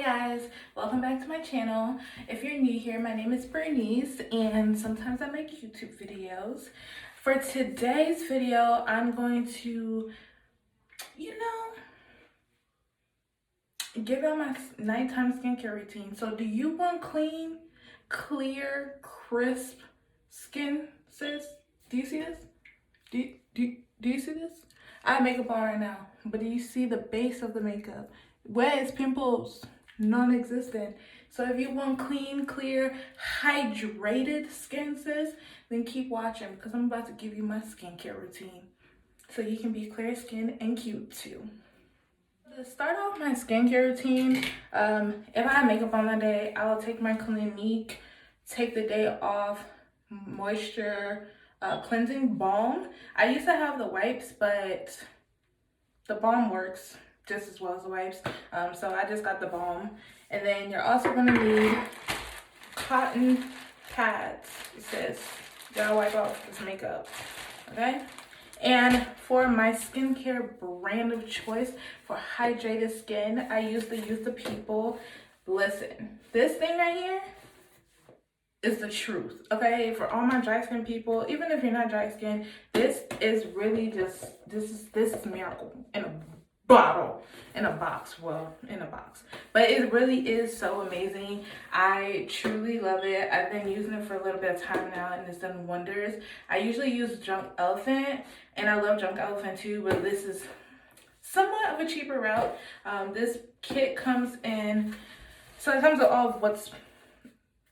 Hi guys, welcome back to my channel. If you're new here, my name is Bernice and sometimes I make YouTube videos. For today's video, I'm going to, give out my nighttime skincare routine. So do you want clean, clear, crisp skin, sis? Do you see this? Do you see this? I have makeup on right now, but do you see the base of the makeup? Where is pimples? Non-existent. So if you want clean, clear, hydrated skin, sis, then keep watching because I'm about to give you my skincare routine so you can be clear skin and cute too. To start off my skincare routine, if I have makeup on that day, I will take my Clinique, take the day off, moisture, cleansing balm. I used to have the wipes, but the balm works just as well as the wipes. So I just got the balm. And then you're also gonna need cotton pads. It says, gotta wipe off this makeup, okay? And for my skincare brand of choice for hydrated skin, I use the People. Listen, this thing right here is the truth, okay? For all my dry skin people, even if you're not dry skin, this is really just, this is miracle in a bottle, in a box, but it really is so amazing. I truly love it. I've been using it for a little bit of time now and it's done wonders. I usually use Junk Elephant and I love Junk Elephant too, but this is somewhat of a cheaper route. This kit comes in, so it comes with all of what's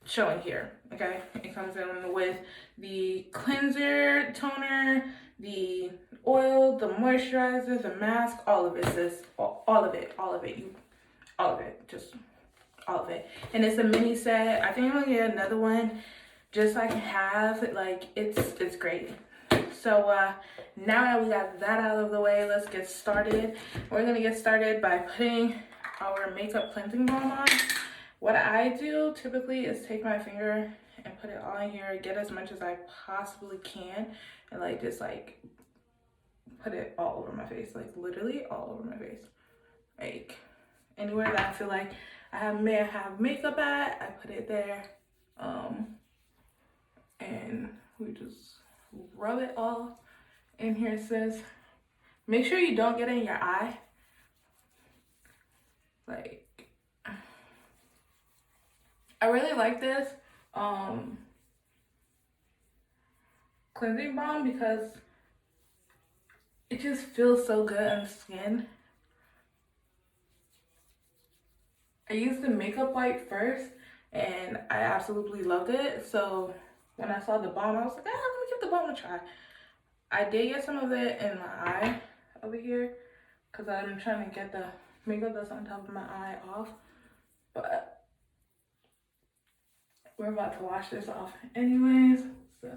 showing here, okay? It comes in with the cleanser, toner, the oil, the moisturizer, the mask, all of it, sis. All of it, just all of it. And it's a mini set. I think I'm gonna get another one just so I can have it. Like, it's great. So now that we got that out of the way, let's get started. We're gonna get started by putting our makeup cleansing balm on. What I do typically is take my finger and put it all in here, get as much as I possibly can, and like just like put it all over my face, like literally all over my face. Like anywhere that I feel like may have makeup at, I put it there. And we just rub it all in here, sis. Make sure you don't get it in your eye. Like, I really like this cleansing balm because it just feels so good on the skin. I used the makeup wipe first and I absolutely loved it. So when I saw the balm, I was like, let me give the balm a try. I did get some of it in my eye over here because I'm trying to get the makeup that's on top of my eye off. But we're about to wash this off anyways, so.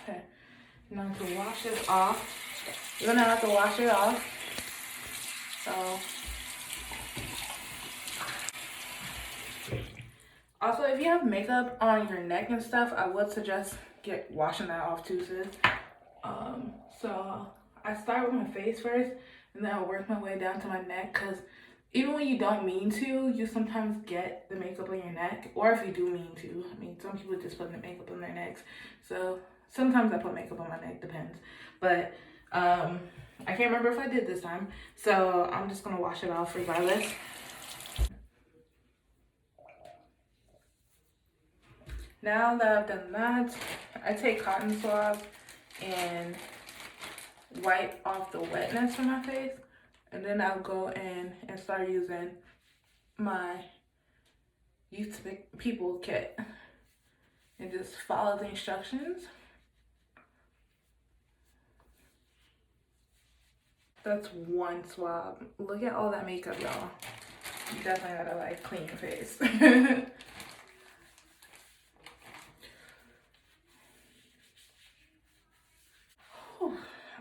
Okay, now to wash this off, you're gonna have to wash it off. So, also if you have makeup on your neck and stuff, I would suggest washing that off too, sis. So I start with my face first and then I'll work my way down to my neck because even when you don't mean to, you sometimes get the makeup on your neck, or if you do mean to. I mean, some people just put the makeup on their necks. So sometimes I put makeup on my neck, depends. But I can't remember if I did this time. So I'm just gonna wash it off regardless. Now that I've done that, I take cotton swab and wipe off the wetness from my face, and then I'll go in and start using my People kit and just follow the instructions. That's one swab. Look at all that makeup, y'all. You definitely gotta like clean your face.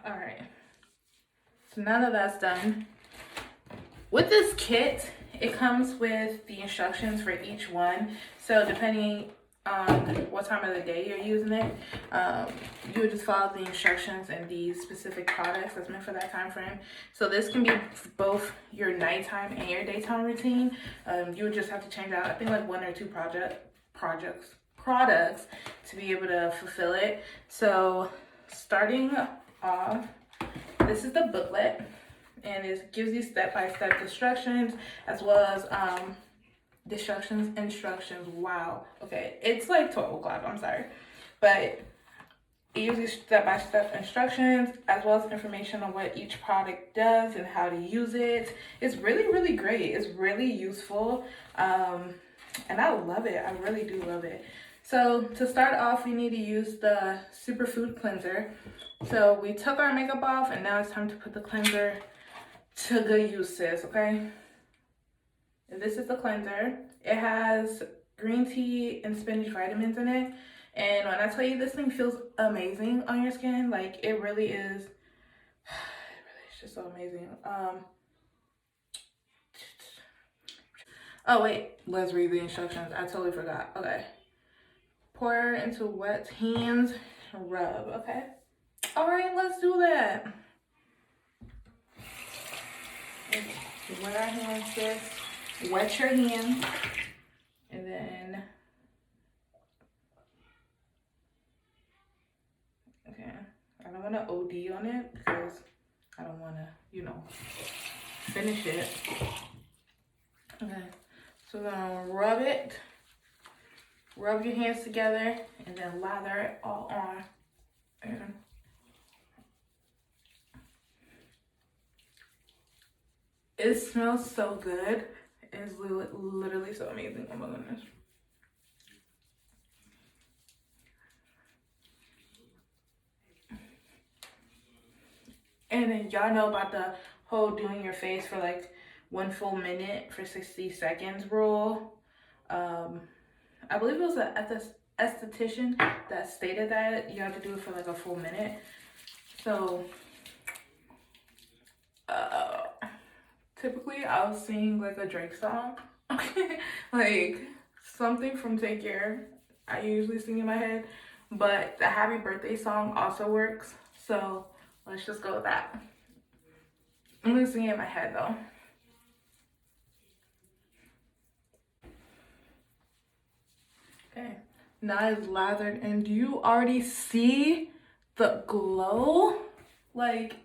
All right, so now that that's done, with this kit, it comes with the instructions for each one. So depending on what time of the day you're using it. You would just follow the instructions and these specific products that's meant for that time frame. So this can be both your nighttime and your daytime routine. You would just have to change out, I think, like 1 or 2 products to be able to fulfill it. So starting off, this is the booklet, and it gives you step-by-step instructions as well as instructions. Wow. Okay, it's like 12 o'clock, I'm sorry, but it gives you step-by-step instructions as well as information on what each product does and how to use it. It's really great. It's really useful, and I love it. I really do love it. So to start off, we need to use the superfood cleanser. So we took our makeup off, and now it's time to put the cleanser to good use, sis, okay? And this is the cleanser. It has green tea and spinach vitamins in it. And when I tell you, this thing feels amazing on your skin, like it really is. It's just so amazing. Oh wait, let's read the instructions. I totally forgot. Okay. Pour into wet hands, rub. Okay. All right, let's do that. Wet our hands, sis. Wet your hands, and then okay. I don't want to OD on it because I don't want to, you know, finish it. Okay, so we're gonna rub it. Rub your hands together and then lather it all on. And it smells so good. It's literally so amazing. Oh my goodness. And then y'all know about the whole doing your face for like 1 full minute for 60 seconds rule. I believe it was an esthetician that stated that you have to do it for like a full minute. So typically I'll sing like a Drake song. Like something from Take Care. I usually sing in my head, but the happy birthday song also works. So let's just go with that. I'm gonna sing it in my head though. Okay, now it's lathered, and do you already see the glow? Like,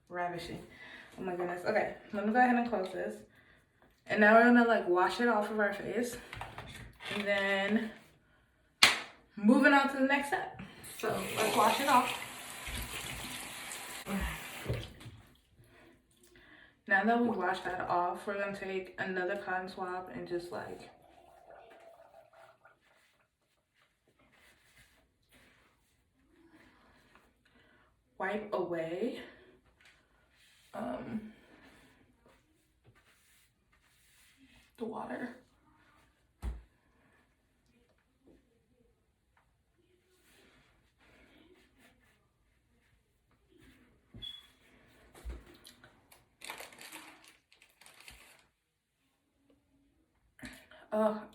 ravishing. Oh my goodness. Okay, let me go ahead and close this. And now we're gonna like wash it off of our face. And then moving on to the next step. So let's wash it off. Now that we've washed that off, we're gonna take another cotton swab and just like wipe away the water.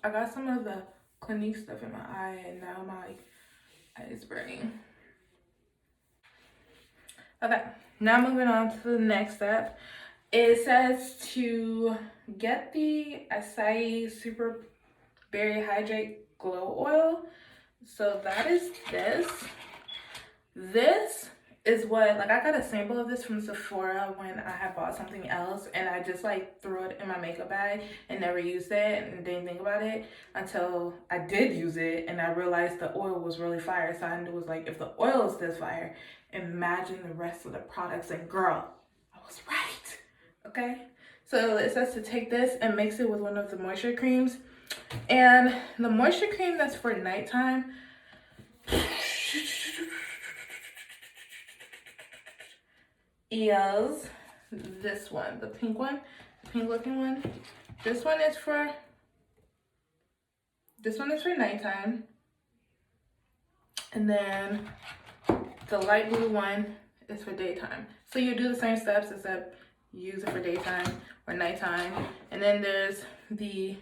I got some of the Clinique stuff in my eye, and now my eye is burning. Okay, now moving on to the next step. It says to get the Acai Super Berry Hydrate Glow Oil. So that is this. This is what, like, I got a sample of this from Sephora when I had bought something else, and I just like threw it in my makeup bag and never used it and didn't think about it until I did use it, and I realized the oil was really fire. So I was like, if the oil is this fire, imagine the rest of the products. And girl, I was right. Okay, so it says to take this and mix it with one of the moisture creams, and the moisture cream that's for nighttime is this one, the pink one, the pink looking one. This one is for nighttime, and then the light blue one is for daytime. So you do the same steps except you use it for daytime or nighttime. And then there's the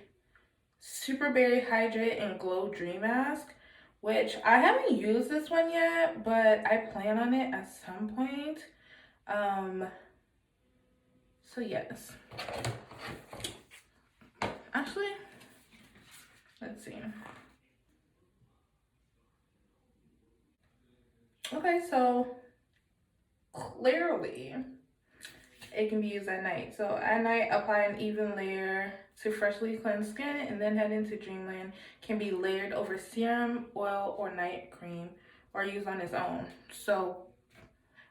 Super Berry Hydrate and Glow Dream Mask, which I haven't used this one yet, but I plan on it at some point. So yes. Actually, let's see. Okay, so clearly it can be used at night. So at night, apply an even layer to freshly cleansed skin and then head into dreamland. Can be layered over serum, oil, or night cream, or used on its own. So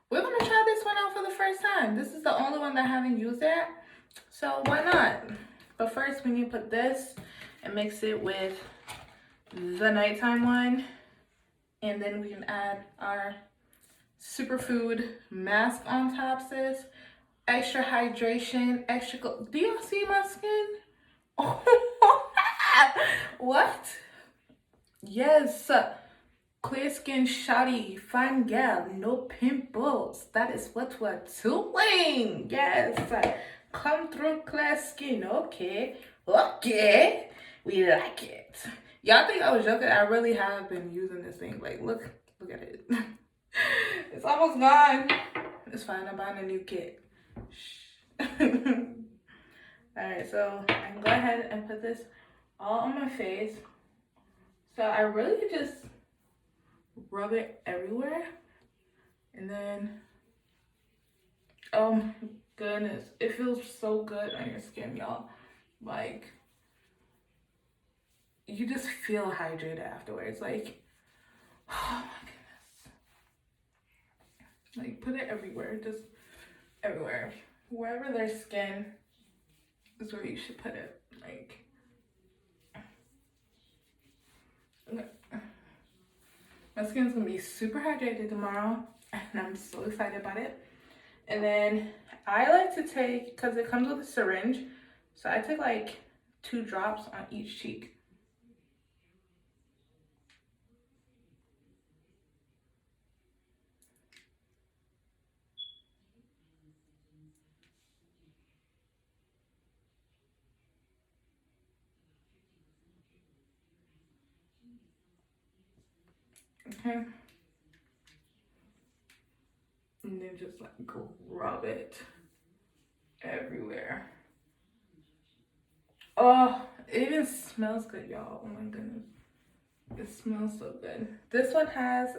we're gonna try this one out for the first time. This is the only one that I haven't used yet, so why not? But first we need to put this and mix it with the nighttime one, and then we can add our superfood mask on top, sis. Extra hydration, extra do y'all see my skin? What? Yes. Clear skin, shoddy, fine gal, no pimples. That is what we're doing. Yes. Come through clear skin. Okay. Okay. We like it. Y'all think I was joking? I really have been using this thing. Like, look at it. It's almost gone. It's fine. I'm buying a new kit. Alright, so I can go ahead and put this all on my face. So I really just rub it everywhere, and then oh my goodness, it feels so good on your skin, y'all. Like, you just feel hydrated afterwards. Like, oh my goodness. Like, put it everywhere, just everywhere. Wherever there's skin is where you should put it. Like, my skin's gonna be super hydrated tomorrow, and I'm so excited about it. And then I like to take, because it comes with a syringe, so I take like 2 drops on each cheek. Okay. And then just like rub it everywhere. Oh, it even smells good, y'all. Oh my goodness. It smells so good. This one has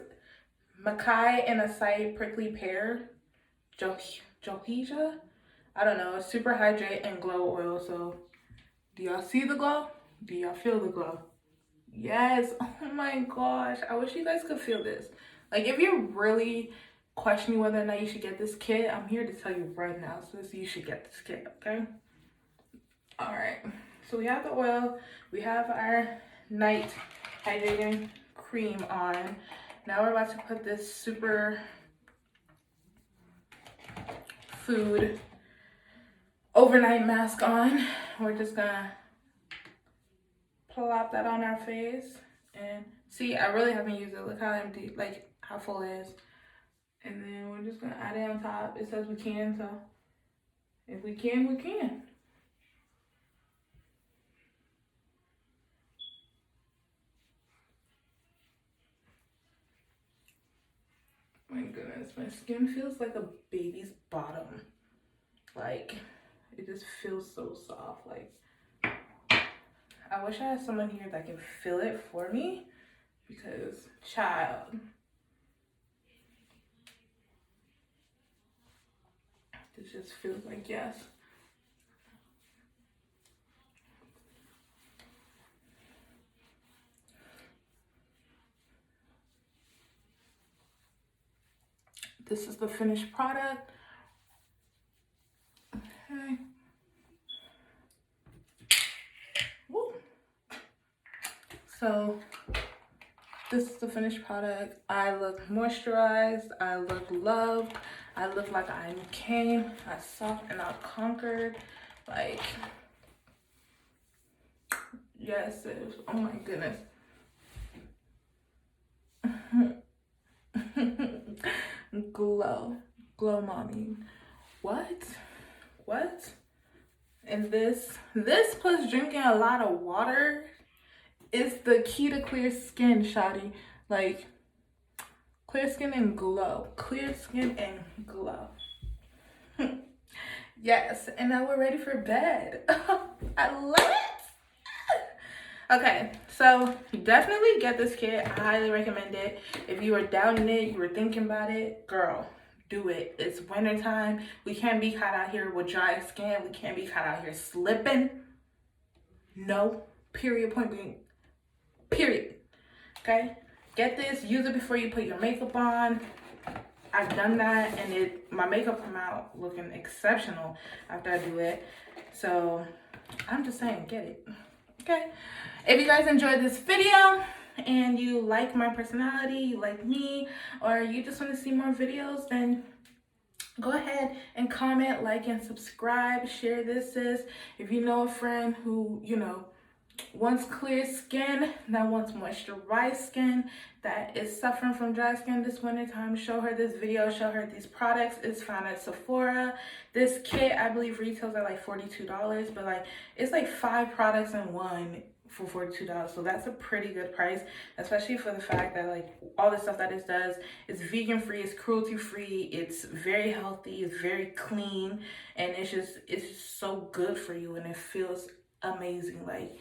Mackay and acai prickly pear, Johija. I don't know. It's super hydrate and glow oil. So, do y'all see the glow? Do y'all feel the glow? Yes. Oh my gosh. I wish you guys could feel this. Like, if you're really questioning whether or not you should get this kit, I'm here to tell you right now, so you should get this kit, okay? All right. So we have the oil. We have our night hydrating cream on. Now we're about to put this super food overnight mask on. We're just gonna plop that on our face, and see, I really haven't used it. Look how empty, like how full it is. And then we're just gonna add it on top. It says we can, so if we can, we can. My goodness, my skin feels like a baby's bottom. Like, it just feels so soft. Like, I wish I had someone here that can feel it for me, because child, this just feels like yes. This is the finished product. Okay. Woo. So this is the finished product. I look moisturized. I look loved. I look like I came, I saw, and I conquered. Like, yes, sis. Oh my goodness. Glow, mommy. What? And this plus drinking a lot of water is the key to clear skin, shawty. Like, clear skin and glow. Clear skin and glow. Yes, and now we're ready for bed. I love it. Okay, so definitely get this kit. I highly recommend it. If you were doubting it, you were thinking about it, girl, do it. It's winter time. We can't be caught out here with dry skin. We can't be caught out here slipping. No, period, point being, period. Okay, get this, use it before you put your makeup on. I've done that, and my makeup come out looking exceptional after I do it. So I'm just saying, get it. Okay, if you guys enjoyed this video and you like my personality, you like me, or you just want to see more videos, then go ahead and comment, like, and subscribe. Share this, sis. If you know a friend who, you know, wants clear skin, that wants moisturized skin, that is suffering from dry skin this winter time, show her this video, show her these products. It's found at Sephora. This kit, I believe, retails at like $42, but like it's like 5 products in one for $42. So that's a pretty good price, especially for the fact that like all the stuff that it does is vegan free, it's cruelty free, it's very healthy, it's very clean, and it's just so good for you, and it feels amazing. Like,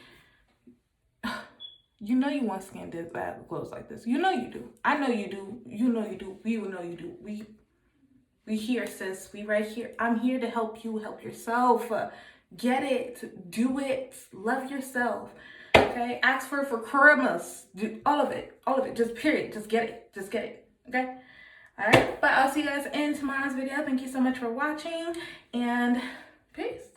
you know you want skin that glows like this. You know you do. I know you do. You know you do. We know you do. We here, sis. We right here. I'm here to help you help yourself. Get it. Do it. Love yourself. Okay? Ask for Christmas. Do all of it. All of it. Just period. Just get it. Just get it. Okay? Alright? But I'll see you guys in tomorrow's video. Thank you so much for watching. And peace.